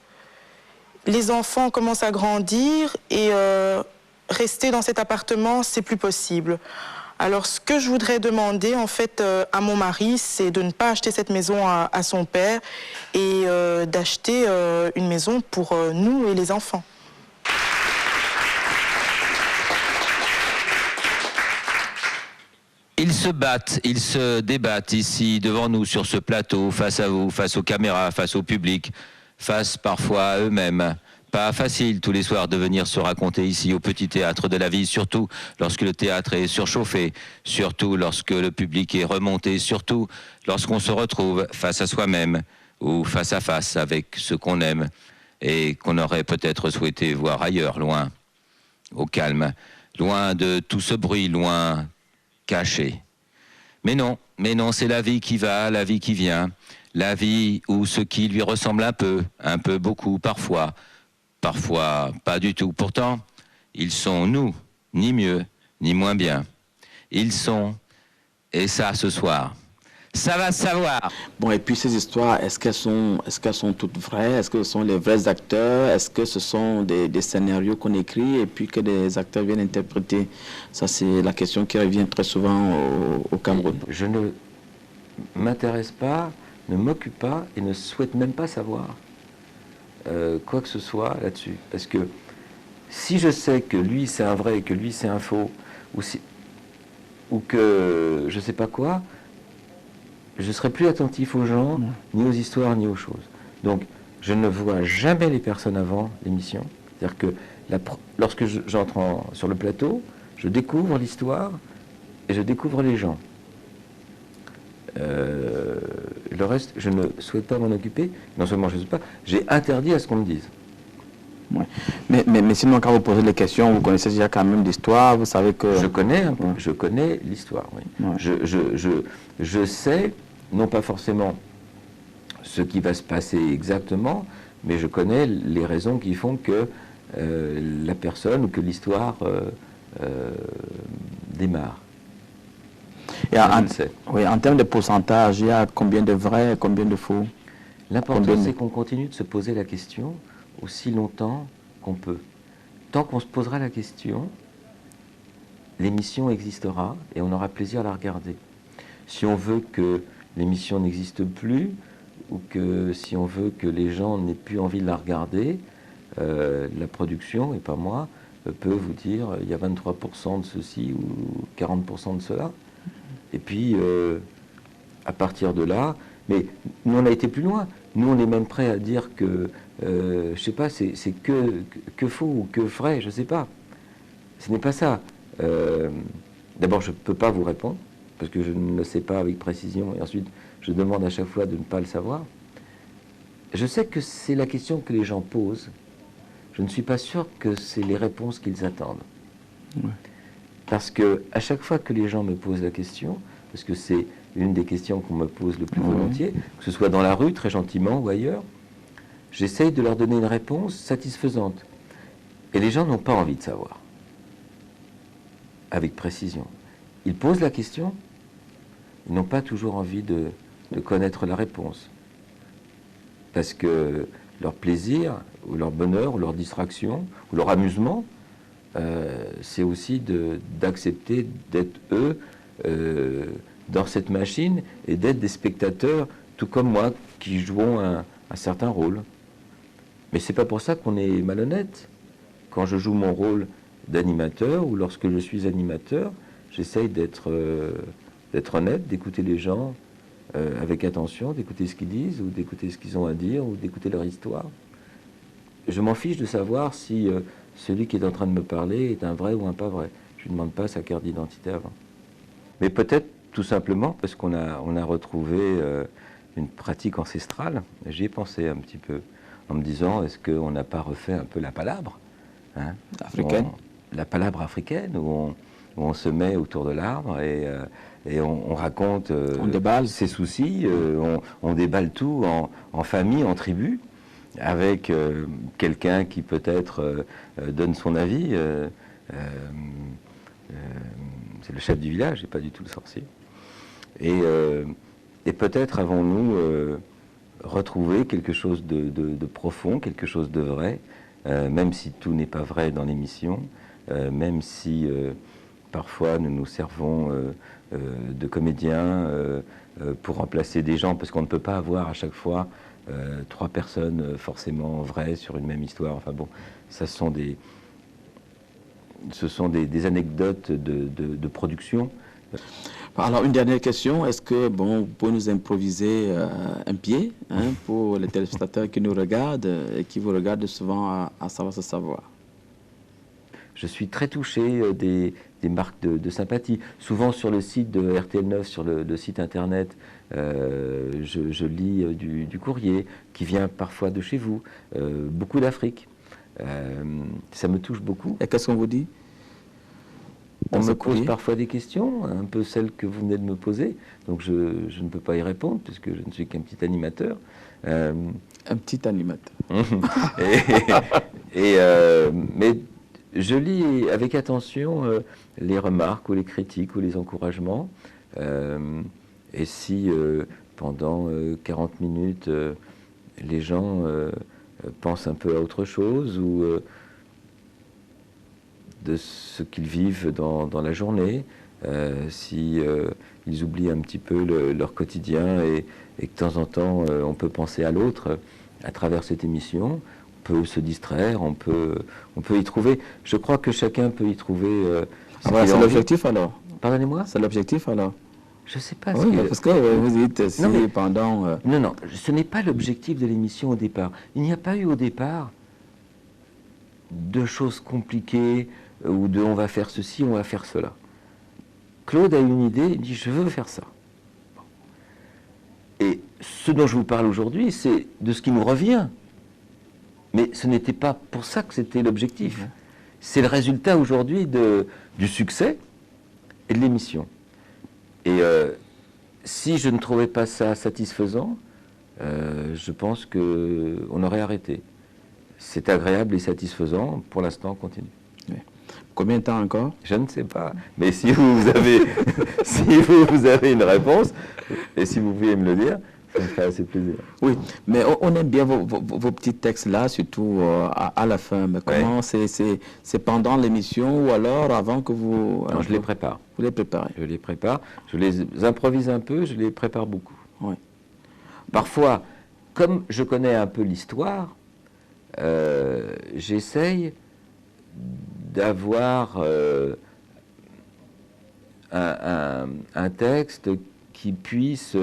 Les enfants commencent à grandir et rester dans cet appartement, c'est plus possible. Alors, ce que je voudrais demander, en fait, à mon mari, c'est de ne pas acheter cette maison à son père et d'acheter une maison pour nous et les enfants. Ils se battent, ils se débattent ici, devant nous, sur ce plateau, face à vous, face aux caméras, face au public, face parfois à eux-mêmes. Pas facile tous les soirs de venir se raconter ici au petit théâtre de la vie, surtout lorsque le théâtre est surchauffé, surtout lorsque le public est remonté, surtout lorsqu'on se retrouve face à soi-même ou face à face avec ce qu'on aime et qu'on aurait peut-être souhaité voir ailleurs, loin, au calme, loin de tout ce bruit, loin, caché. Mais non, c'est la vie qui va, la vie qui vient, la vie où ce qui lui ressemble un peu beaucoup, parfois pas du tout. Pourtant, ils sont nous, ni mieux, ni moins bien. Ils sont, et ça ce soir, ça va se savoir. Bon, et puis ces histoires, est-ce qu'elles sont toutes vraies? Est-ce que ce sont les vrais acteurs? Est-ce que ce sont des scénarios qu'on écrit et puis que des acteurs viennent interpréter? Ça, c'est la question qui revient très souvent au Cameroun. Je ne m'intéresse pas, ne m'occupe pas et ne souhaite même pas savoir quoi que ce soit là-dessus. Parce que si je sais que lui c'est un vrai et que lui c'est un faux, ou que je sais pas quoi, je serai plus attentif aux gens, ni aux histoires, ni aux choses. Donc je ne vois jamais les personnes avant l'émission. C'est-à-dire que lorsque j'entre sur le plateau, je découvre l'histoire et je découvre les gens. Le reste, je ne souhaite pas m'en occuper. Non seulement je ne sais pas, j'ai interdit à ce qu'on me dise. Ouais. Mais sinon, quand vous posez les questions, vous connaissez déjà quand même l'histoire, vous savez que... Je connais un peu, je connais l'histoire, oui. Ouais. Je sais, non pas forcément ce qui va se passer exactement, mais je connais les raisons qui font que la personne ou que l'histoire démarre. Et en termes de pourcentage, il y a combien de vrais, combien de faux? L'important, c'est qu'on continue de se poser la question aussi longtemps qu'on peut. Tant qu'on se posera la question, l'émission existera et on aura plaisir à la regarder. Si on veut que l'émission n'existe plus, ou que si on veut que les gens n'aient plus envie de la regarder, la production, et pas moi, peut vous dire il y a 23% de ceci ou 40% de cela. Et puis, à partir de là, mais nous on a été plus loin. Nous on est même prêt à dire que, je ne sais pas, c'est que faux ou que vrai, je ne sais pas. Ce n'est pas ça. D'abord, je ne peux pas vous répondre, parce que je ne le sais pas avec précision, et ensuite, je demande à chaque fois de ne pas le savoir. Je sais que c'est la question que les gens posent. Je ne suis pas sûr que c'est les réponses qu'ils attendent. Ouais. Parce que à chaque fois que les gens me posent la question, parce que c'est une des questions qu'on me pose le plus volontiers, que ce soit dans la rue, très gentiment, ou ailleurs, j'essaye de leur donner une réponse satisfaisante. Et les gens n'ont pas envie de savoir, avec précision. Ils posent la question, ils n'ont pas toujours envie de connaître la réponse. Parce que leur plaisir, ou leur bonheur, ou leur distraction, ou leur amusement, c'est aussi d'accepter d'être eux dans cette machine et d'être des spectateurs, tout comme moi, qui jouons un certain rôle. Mais c'est pas pour ça qu'on est malhonnête. Quand je joue mon rôle d'animateur, ou lorsque je suis animateur, j'essaye d'être honnête, d'écouter les gens avec attention, d'écouter ce qu'ils disent, ou d'écouter ce qu'ils ont à dire, ou d'écouter leur histoire. Je m'en fiche de savoir si celui qui est en train de me parler est un vrai ou un pas vrai. Je ne lui demande pas sa carte d'identité avant. Mais peut-être tout simplement parce qu'on a retrouvé une pratique ancestrale. J'y ai pensé un petit peu, en me disant, est-ce qu'on n'a pas refait un peu la palabre, hein, africaine, la palabre africaine, où on se met autour de l'arbre et on raconte ses soucis, on déballe tout en famille, en tribu, avec quelqu'un qui peut-être donne son avis. C'est le chef du village, et pas du tout le sorcier. Et peut-être avons-nous retrouvé quelque chose de profond, quelque chose de vrai, même si tout n'est pas vrai dans l'émission, même si parfois nous nous servons de comédiens pour remplacer des gens, parce qu'on ne peut pas avoir à chaque fois 3 personnes forcément vraies sur une même histoire. Enfin bon, ce sont des anecdotes de production. Alors, une dernière question. Est-ce que, bon, vous pouvez nous improviser un pied, hein, pour les téléspectateurs qui nous regardent et qui vous regardent souvent à Savoir se savoir? Je suis très touché des marques de sympathie. Souvent sur le site de RTL9, sur le site internet, je lis du courrier qui vient parfois de chez vous, beaucoup d'Afrique. Ça me touche beaucoup. Et qu'est-ce qu'on vous dit? On me pose parfois des questions, un peu celles que vous venez de me poser, donc je ne peux pas y répondre puisque je ne suis qu'un petit animateur. Un petit animateur. Mais je lis avec attention les remarques ou les critiques ou les encouragements. Et si pendant 40 minutes, les gens pensent un peu à autre chose ou de ce qu'ils vivent dans la journée, si ils oublient un petit peu leur quotidien et que de temps en temps on peut penser à l'autre à travers cette émission, on peut se distraire, on peut y trouver. Je crois que chacun peut y trouver. C'est l'objectif alors. Pardonnez-moi. C'est l'objectif alors. Je ne sais pas. Oui, parce que vous dites si pendant. Non, ce n'est pas l'objectif de l'émission au départ. Il n'y a pas eu au départ de choses compliquées ou de on va faire ceci, on va faire cela. Claude a une idée, il dit je veux faire ça. Et ce dont je vous parle aujourd'hui, c'est de ce qui nous revient. Mais ce n'était pas pour ça que c'était l'objectif. C'est le résultat aujourd'hui du succès et de l'émission. Et si je ne trouvais pas ça satisfaisant, je pense qu'on aurait arrêté. C'est agréable et satisfaisant. Pour l'instant, on continue. Oui. Combien de temps encore? Je ne sais pas. Mais si vous avez, si vous avez une réponse, et si vous pouviez me le dire, ça me ferait assez plaisir. Oui, mais on aime bien vos petits textes-là, surtout à la fin. Mais comment c'est pendant l'émission ou alors avant que vous... Non, je les prépare. Vous les préparez? Je les prépare. Je les improvise un peu, je les prépare beaucoup. Oui. Parfois, comme je connais un peu l'histoire, j'essaye d'avoir un texte qui puisse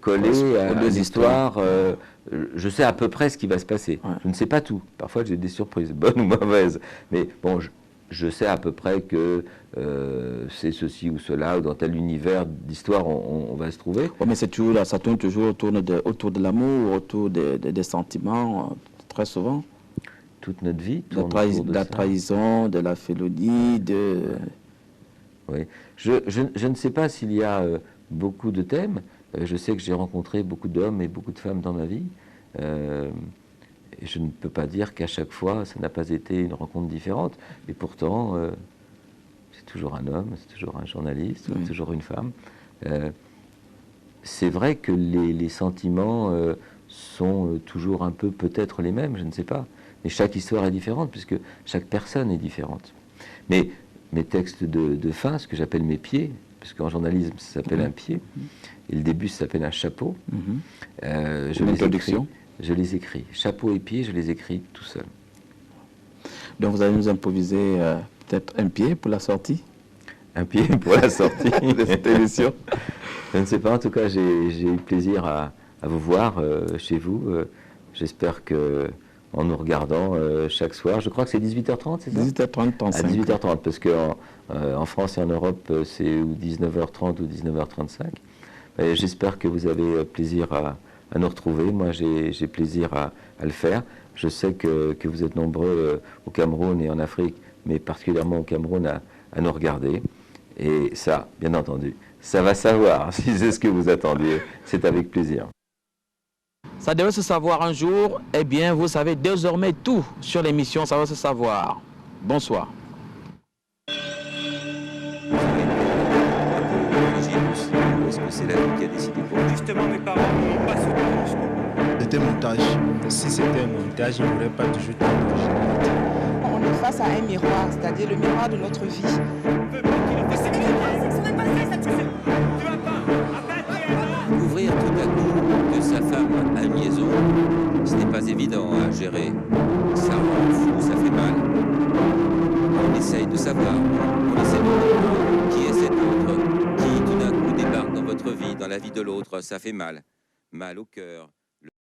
coller à des histoires. Je sais à peu près ce qui va se passer. Ouais. Je ne sais pas tout. Parfois, j'ai des surprises, bonnes ou mauvaises. Mais bon, je sais à peu près que c'est ceci ou cela, ou dans tel univers d'histoire, on va se trouver. Ouais, mais c'est toujours là, ça tourne toujours autour de l'amour, autour des sentiments, très souvent. Toute notre vie. De la trahison, de la félonie, de... Oui. Je ne sais pas s'il y a beaucoup de thèmes. Je sais que j'ai rencontré beaucoup d'hommes et beaucoup de femmes dans ma vie. Et je ne peux pas dire qu'à chaque fois, ça n'a pas été une rencontre différente. Et pourtant, c'est toujours un homme, c'est toujours un journaliste, c'est toujours une femme. C'est vrai que les sentiments sont toujours un peu peut-être les mêmes, je ne sais pas. Mais chaque histoire est différente, puisque chaque personne est différente. Mais mes textes de fin, ce que j'appelle mes pieds, parce qu'en journalisme, ça s'appelle un pied, et le début, ça s'appelle un chapeau. Je les écris. Chapeau et pied, je les écris tout seul. Donc vous allez nous improviser peut-être un pied pour la sortie? Un pied pour la sortie de cette émission. Je ne sais pas, en tout cas, j'ai eu plaisir à vous voir chez vous. J'espère que en nous regardant chaque soir. Je crois que c'est 18h30, c'est ça? 18h30, 35. À 18h30, parce qu'en en France et en Europe, c'est ou 19h30 ou 19h35. J'espère que vous avez plaisir à nous retrouver. Moi, j'ai plaisir à le faire. Je sais que vous êtes nombreux au Cameroun et en Afrique, mais particulièrement au Cameroun, à nous regarder. Et ça, bien entendu, ça va savoir si c'est ce que vous attendiez. C'est avec plaisir. Ça devait se savoir un jour. Eh bien, vous savez désormais tout sur l'émission Ça va se savoir. Bonsoir. Est-ce que c'est la vie qui a décidé pour vous? Justement, mes parents n'ont pas ce que c'était montage. Si c'était un montage, il n'y aurait pas toujours tant d'originalité. On est face à un miroir, c'est-à-dire le miroir de notre vie. Ouvrir tout à coup de sa femme à une liaison, ce n'est pas évident à gérer. Ça rend fou, ça fait mal. On essaye de savoir, on essaie de comprendre qui est cet autre, qui tout d'un coup débarque dans votre vie, dans la vie de l'autre. Ça fait mal, mal au cœur.